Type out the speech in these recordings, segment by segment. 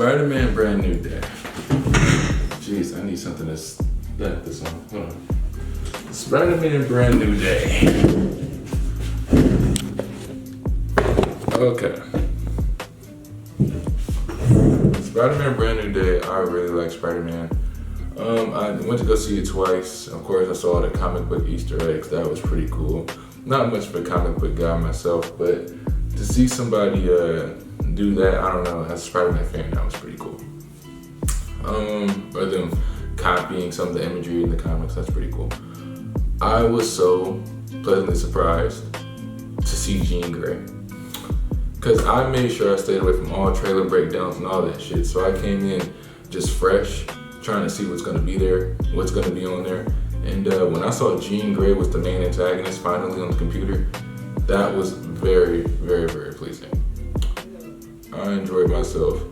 Spider-Man Brand New Day. Jeez, I need something that's like this one. Hold on. Spider-Man Brand New Day. Okay. Spider-Man Brand New Day, I really like Spider-Man. I went to go see it twice. Of course, I saw the comic book Easter eggs. That was pretty cool. Not much of a comic book guy myself, but to see somebody do that, I don't know, as a Spider-Man fan, that was pretty cool. Or them copying some of the imagery in the comics, that's pretty cool. I was so pleasantly surprised to see Jean Grey. Cause I made sure I stayed away from all trailer breakdowns and all that shit. So I came in just fresh, trying to see what's gonna be there, what's gonna be on there. And when I saw Jean Grey was the main antagonist finally on the computer, that was very, very, very pleasing. I enjoyed myself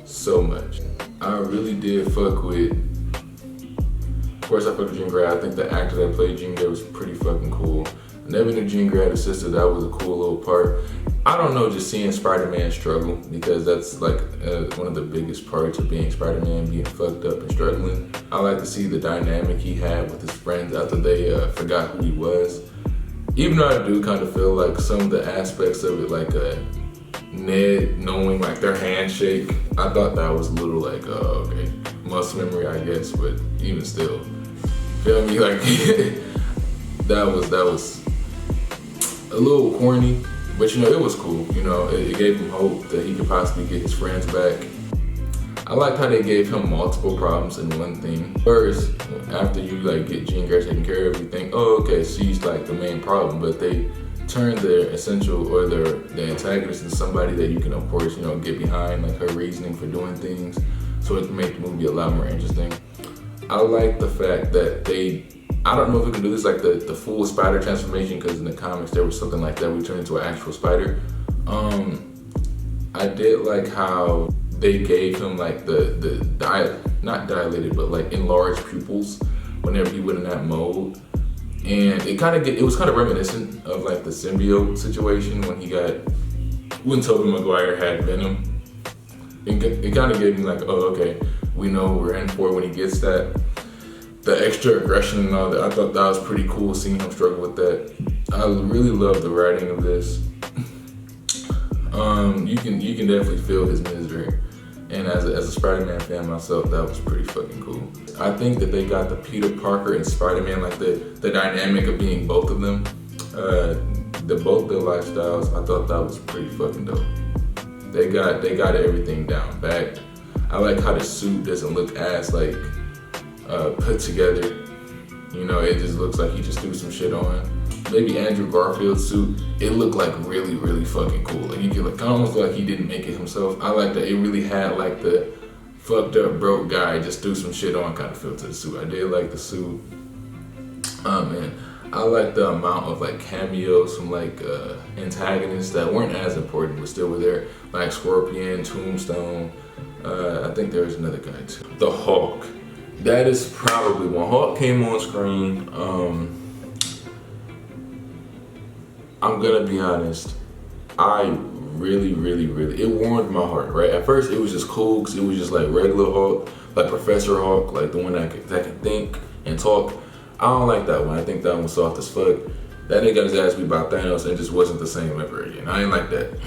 so much. I really did fuck with, of course I fucked with Jean Grey. I think the actor that played Jean Grey was pretty fucking cool. I never knew Jean Grey had a sister. That was a cool little part. I don't know, just seeing Spider-Man struggle, because that's like one of the biggest parts of being Spider-Man, being fucked up and struggling. I like to see the dynamic he had with his friends after they forgot who he was. Even though I do kind of feel like some of the aspects of it, like Ned knowing like their handshake, I thought that was a little like, okay, muscle memory I guess, but even still, feel me, like that was a little corny. But you know, it was cool. You know, it gave him hope that he could possibly get his friends back. I liked how they gave him multiple problems in one thing. First, after you like get Jean Grey taken care of, you think, oh, okay, she's like the main problem. But they turned their essential or their antagonist into somebody that you can, of course, you know, get behind, like her reasoning for doing things, so it can make the movie a lot more interesting. I like the fact that I don't know if we can do this like the full spider transformation, because in the comics there was something like that. We turned into an actual spider. I did like how they gave him like not dilated, but like enlarged pupils whenever he went in that mode. And it was kind of reminiscent of like the symbiote situation when Tobey Maguire had Venom. It kind of gave me like, oh, okay, we know we're in for it when he gets the extra aggression and all that. I thought that was pretty cool, seeing him struggle with that. I really love the writing of this. You can definitely feel his misery. And as a Spider-Man fan myself, that was pretty fucking cool. I think that they got the Peter Parker and Spider-Man, like the dynamic of being both of them, both their lifestyles. I thought that was pretty fucking dope. They got everything down pat. I like how the suit doesn't look as like put together. You know, it just looks like he just threw some shit on. Maybe Andrew Garfield's suit, it looked like really, really fucking cool. Like you could like almost like he didn't make it himself. I like that it really had like the fucked up broke guy just threw some shit on kind of feel to the suit. I did like the suit. Man, I like the amount of like cameos from like antagonists that weren't as important but still were there, like Scorpion, Tombstone. I think there was another guy too. The Hulk. That is probably when Hulk came on screen. I'm gonna be honest, I really, it warmed my heart, right? At first it was just cool because it was just like regular Hulk, like Professor Hulk, like the one that can think and talk. I don't like that one. I think that one was soft as fuck. That nigga got his ass beat by Thanos and just wasn't the same ever again. I ain't like that,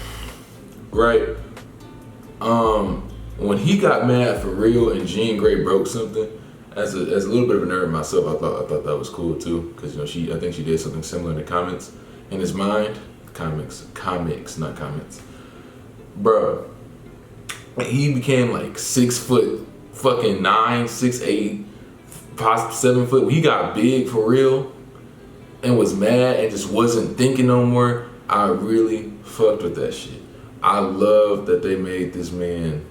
right? When he got mad for real and Jean Grey broke something, as a little bit of a nerd myself, I thought that was cool too, because you know I think she did something similar in the comments. In his mind, comics, not comments. Bruh, he became like 6 foot fucking 9, 6'8", possibly 7 foot. He got big for real and was mad and just wasn't thinking no more. I really fucked with that shit. I love that they made this man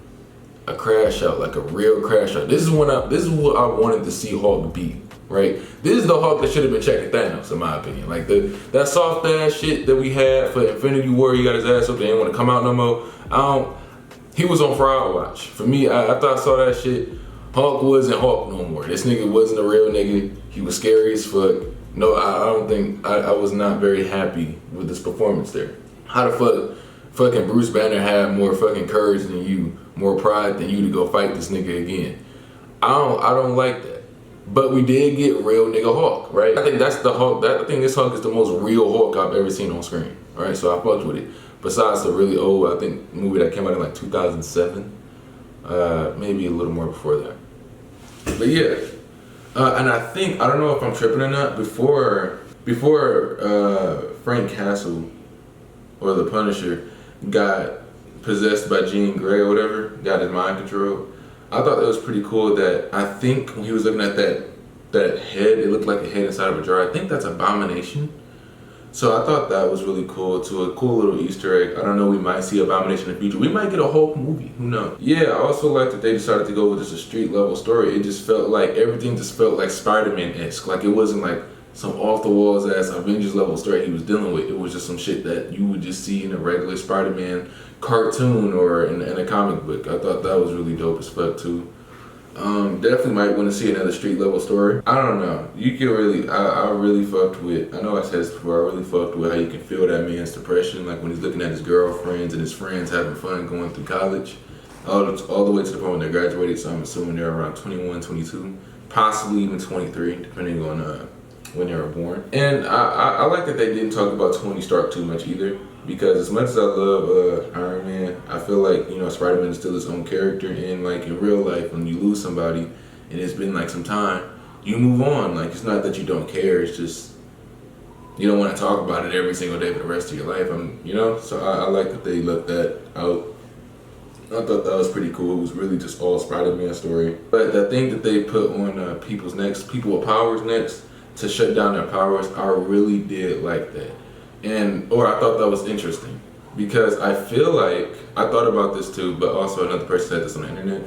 a crash out, like a real crash out. This is what I wanted to see Hulk be. Right? This is the Hulk that should have been checking Thanos, in my opinion. Like that soft ass shit that we had for Infinity War, he got his ass up there, didn't want to come out no more. He was on Fraud Watch. For me, after I saw that shit, Hulk wasn't Hulk no more. This nigga wasn't a real nigga. He was scary as fuck. No, I don't think, I was not very happy with this performance there. How the fucking Bruce Banner had more fucking courage than you more pride than you to go fight this nigga again. I don't like that. But we did get real nigga Hulk, right? I think that's the Hulk. I think this Hulk is the most real Hulk I've ever seen on screen. All right, so I fucked with it. Besides the really old, I think, movie that came out in like 2007, maybe a little more before that. But yeah, and I don't know if I'm tripping or not. Before Frank Castle or the Punisher got possessed by Jean Grey or whatever, got his mind controlled. I thought that was pretty cool that I think when he was looking at that head, it looked like a head inside of a jar. I think that's Abomination. So I thought that was really cool too, a cool little Easter egg. I don't know, we might see Abomination in the future. We might get a Hulk movie, who knows? Yeah, I also like that they decided to go with just a street level story. It just felt like, everything just felt like Spider-Man-esque. Like it wasn't like some off the walls ass Avengers level story he was dealing with. It was just some shit that you would just see in a regular Spider-Man cartoon or in a comic book. I thought that was really dope as fuck too. Definitely might want to see another street level story. I don't know. You can really, I really fucked with, I know I said this before, I really fucked with how you can feel that man's depression, like when he's looking at his girlfriends and his friends having fun going through college, all the way to the point when they graduated, so I'm assuming they're around 21, 22, possibly even 23, depending on when they were born. And I like that they didn't talk about Tony Stark too much either, because as much as I love Iron Man, I feel like, you know, Spider-Man is still his own character, and like in real life, when you lose somebody and it's been like some time, you move on. Like, it's not that you don't care, it's just you don't want to talk about it every single day for the rest of your life. You know, so I like that they left that out. I thought that was pretty cool. It was really just all Spider-Man story. But the thing that they put on people with powers next, to shut down their powers, I really did like that. Or I thought that was interesting, because I feel like, I thought about this too, but also another person said this on the internet,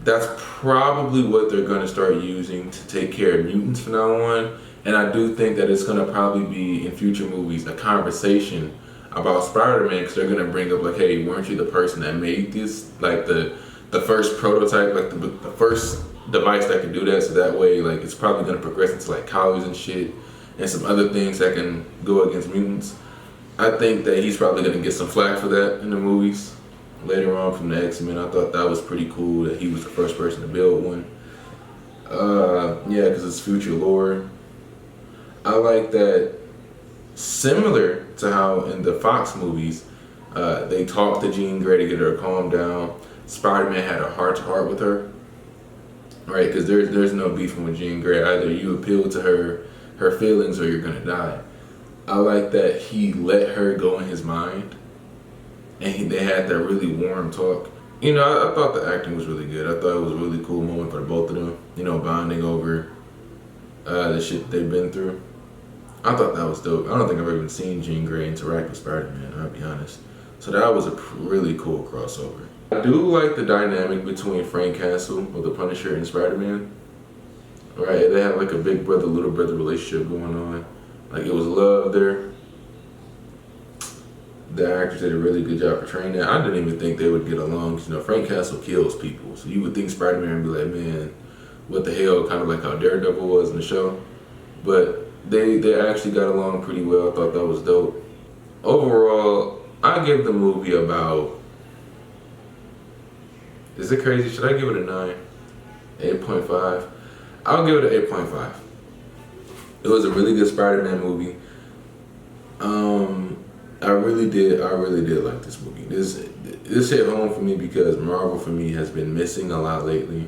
that's probably what they're going to start using to take care of mutants from now on. And I do think that it's going to probably be, in future movies, a conversation about Spider-Man, because they're going to bring up like, hey, weren't you the person that made this, like the first prototype, like the first device that can do that? So that way, like, it's probably going to progress into like college and shit, and some other things that can go against mutants. I think that he's probably going to get some flack for that in the movies later on from the X-Men. I thought that was pretty cool that he was the first person to build one. Yeah, because it's future lore. I like that, similar to how in the Fox movies, they talked to Jean Grey to get her to calm down. Spider-Man had a heart-to-heart with her, right? Because there's no beefing with Jean Grey. Either you appeal to her feelings or you're gonna die. I like that he let her go in his mind, and they had that really warm talk. You know, I thought the acting was really good. I thought it was a really cool moment for both of them, you know, bonding over the shit they've been through. I thought that was dope. I don't think I've ever seen Jean Grey interact with Spider-Man, I'll be honest. So that was a really cool crossover. I do like the dynamic between Frank Castle or the Punisher and Spider-Man. Right, they had like a big brother, little brother relationship going on. Like, it was love there. The actors did a really good job portraying that. I didn't even think they would get along. You know, Frank Castle kills people, so you would think Spider-Man would be like, man, what the hell, kind of like how Daredevil was in the show. But they actually got along pretty well. I thought that was dope. Overall, I give the movie about, is it crazy? Should I give it a 9? 8.5? I'll give it an 8.5. It was a really good Spider-Man movie. I really did like this movie. This hit home for me because Marvel for me has been missing a lot lately.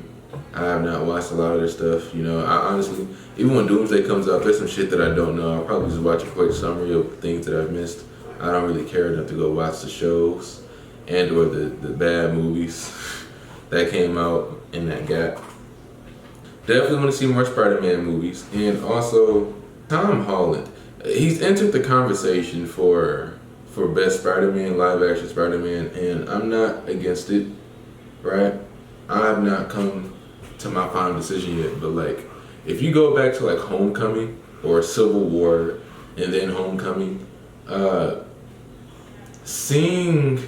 I have not watched a lot of their stuff. You know, I honestly, even when Doomsday comes out, there's some shit that I don't know. I'll probably just watch a quick summary of things that I've missed. I don't really care enough to go watch the shows and or the bad movies that came out in that gap. Definitely want to see more Spider-Man movies. And also, Tom Holland. He's entered the conversation for best Spider-Man, live action Spider-Man, and I'm not against it, right? I have not come to my final decision yet, but like, if you go back to like Homecoming or Civil War and then Homecoming, seeing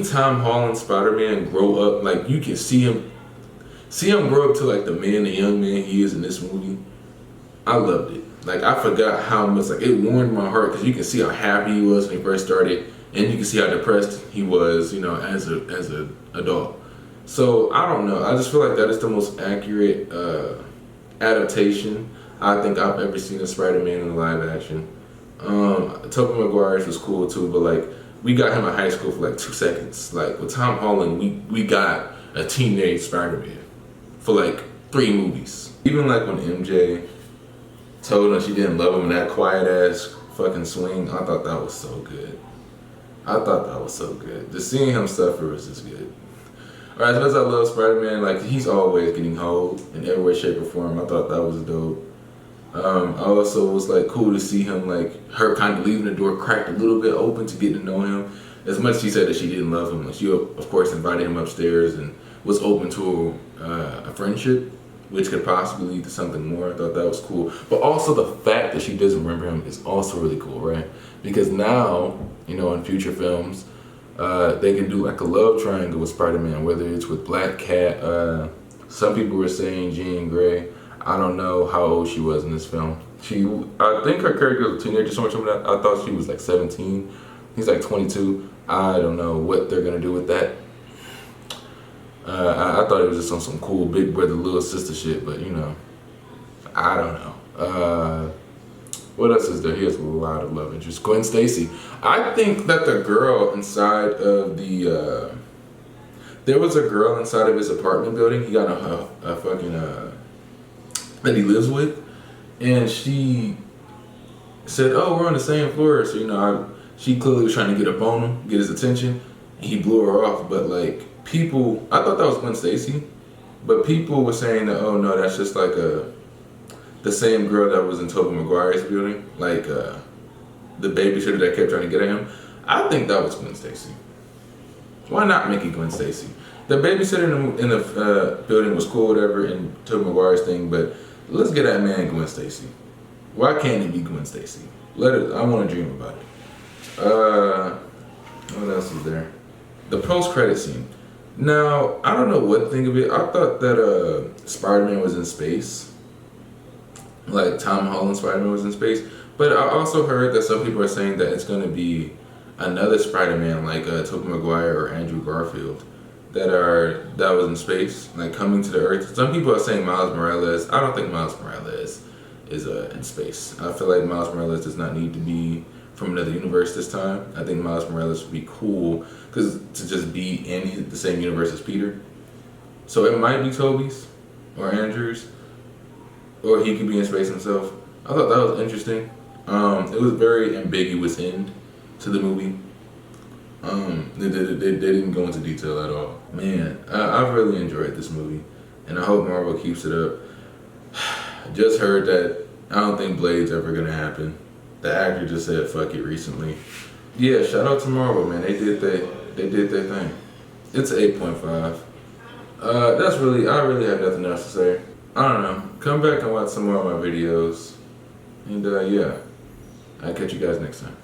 Tom Holland Spider-Man grow up, like you can see him grow up to like the young man he is in this movie. I loved it. Like, I forgot how much, like, it warmed my heart, because you can see how happy he was when he first started, and you can see how depressed he was, you know, as a adult. So I don't know. I just feel like that is the most accurate adaptation I think I've ever seen of Spider-Man in live action. Tobey Maguire's was cool too, but like we got him in high school for like 2 seconds. Like with Tom Holland, we got a teenage Spider-Man for like 3 movies. Even like when MJ told her she didn't love him in that quiet ass fucking swing, I thought that was so good. I thought that was so good. Just seeing him suffer was just good. Alright, as much as I love Spider-Man, like he's always getting hold in every way, shape, or form. I thought that was dope. I also was like cool to see him like her kind of leaving the door cracked a little bit open to get to know him. As much as she said that she didn't love him, like she of course invited him upstairs and was open to a friendship, which could possibly lead to something more. I thought that was cool. But also the fact that she doesn't remember him is also really cool, right? Because now, you know, in future films, they can do like a love triangle with Spider-Man, whether it's with Black Cat. Some people were saying Jean Grey. I don't know how old she was in this film. I think her character was a teenager, so much of that. I thought she was like 17. He's like 22. I don't know what they're gonna do with that. I thought it was just on some cool big brother, little sister shit, but you know, I don't know. What else is there? He has a lot of love interest. Gwen Stacy. I think that the girl inside of the, there was a girl inside of his apartment building. He got a fucking, that he lives with. And she said, oh, we're on the same floor. So, you know, she clearly was trying to get up on him, get his attention. And he blew her off. But like, people, I thought that was Gwen Stacy. But people were saying that, oh no, that's just like the same girl that was in Tobey Maguire's building, like the babysitter that kept trying to get at him. I think that was Gwen Stacy. Why not make it Gwen Stacy? The babysitter in the building was cool, whatever, in Tobey Maguire's thing, but let's get that man Gwen Stacy. Why can't it be Gwen Stacy? I want to dream about it. What else is there? The post-credit scene. Now, I don't know what to think of it. I thought that Spider-Man was in space. Like Tom Holland's Spider-Man was in space. But I also heard that some people are saying that it's going to be another Spider-Man like Tobey Maguire or Andrew Garfield that was in space, like coming to the Earth. Some people are saying Miles Morales. I don't think Miles Morales is in space. I feel like Miles Morales does not need to be from another universe this time. I think Miles Morales would be cool because to just be in the same universe as Peter. So it might be Tobey's or Andrew's, or he could be in space himself. I thought that was interesting. It was very ambiguous end to the movie. They didn't go into detail at all. Man, I've really enjoyed this movie, and I hope Marvel keeps it up. Just heard that I don't think Blade's ever gonna happen. The actor just said fuck it recently. Yeah, shout out to Marvel, man. They did their thing. It's an 8.5. I really have nothing else to say. I don't know. Come back and watch some more of my videos. And yeah, I'll catch you guys next time.